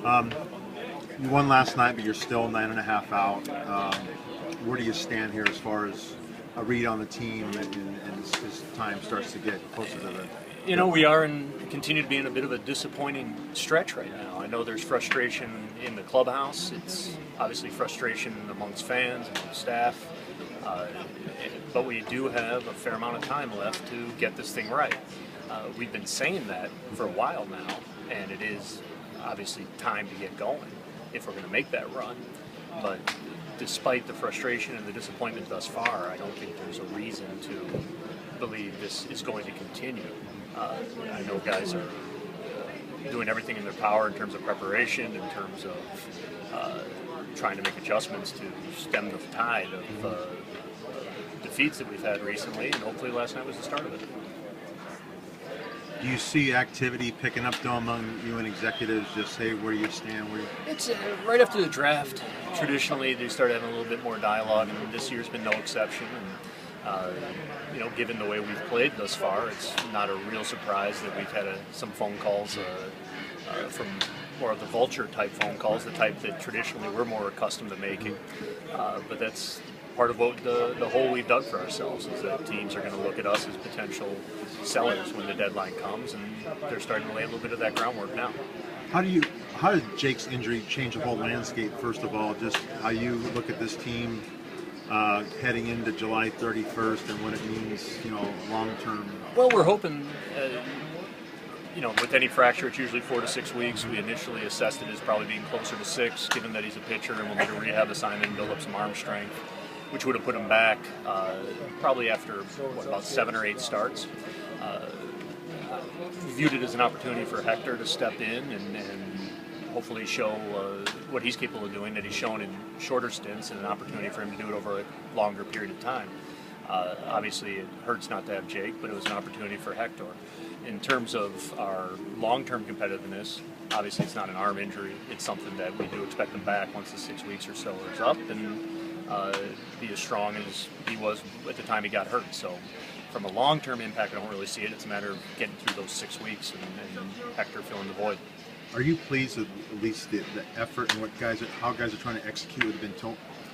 You won last night, but you're still 9.5 out. Where do you stand here as far as a read on the team and as time starts to get closer to the... You know, continue to be in a bit of a disappointing stretch right now. I know there's frustration in the clubhouse. It's obviously frustration amongst fans and staff. But we do have a fair amount of time left to get this thing right. We've been saying that for a while now, and it is obviously time to get going if we're going to make that run. But despite the frustration and the disappointment thus far, I don't think there's a reason to believe this is going to continue. I know guys are doing everything in their power in terms of preparation, in terms of trying to make adjustments to stem the tide of defeats that we've had recently, and hopefully last night was the start of it. Do you see activity picking up though among you and executives? Just say where you stand. It's right after the draft. Traditionally, they start having a little bit more dialogue, and this year's been no exception. And you know, given the way we've played thus far, it's not a real surprise that we've had some phone calls from more of the vulture type phone calls, the type that traditionally we're more accustomed to making. But that's part of what the hole we've dug for ourselves, is that teams are going to look at us as potential sellers when the deadline comes, and they're starting to lay a little bit of that groundwork now. How did Jake's injury change the whole landscape? First of all, just how you look at this team heading into July 31st and what it means, you know, long term. Well, we're hoping. You know, with any fracture, it's usually 4 to 6 weeks. We initially assessed it as probably being closer to 6, given that he's a pitcher and we'll need a rehab assignment and build up some arm strength, which would have put him back probably after, about 7 or 8 starts. We viewed it as an opportunity for Hector to step in and hopefully show what he's capable of doing, that he's shown in shorter stints, and an opportunity for him to do it over a longer period of time. Obviously, it hurts not to have Jake, but it was an opportunity for Hector. In terms of our long-term competitiveness, obviously it's not an arm injury. It's something that we do expect him back once the 6 weeks or so is up, and be as strong as he was at the time he got hurt. So from a long-term impact, I don't really see it. It's a matter of getting through those 6 weeks and Hector filling the void. Are you pleased with at least the effort and how guys are trying to execute what have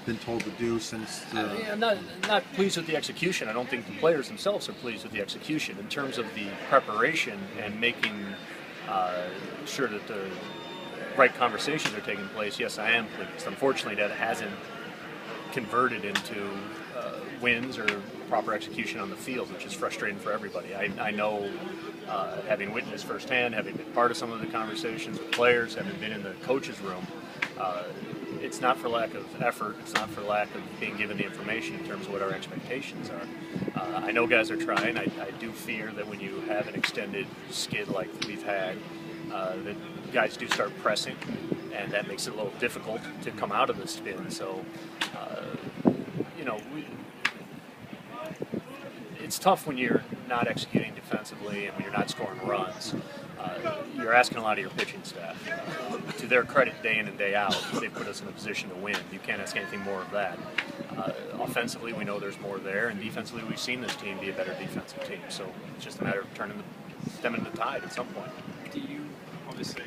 been told to do since? I'm not pleased with the execution. I don't think the players themselves are pleased with the execution. In terms of the preparation and making sure that the right conversations are taking place, yes, I am pleased. Unfortunately, that hasn't converted into wins or proper execution on the field, which is frustrating for everybody. I know, having witnessed firsthand, having been part of some of the conversations with players, having been in the coach's room, it's not for lack of effort, it's not for lack of being given the information in terms of what our expectations are. I know guys are trying. I do fear that when you have an extended skid like we've had, that guys do start pressing, and that makes it a little difficult to come out of the spin. So, you know, it's tough when you're not executing defensively and when you're not scoring runs. You're asking a lot of your pitching staff. To their credit, day in and day out, they put us in a position to win. You can't ask anything more of that. Offensively, we know there's more there, and defensively, we've seen this team be a better defensive team. So it's just a matter of stemming the tide at some point. Do you obviously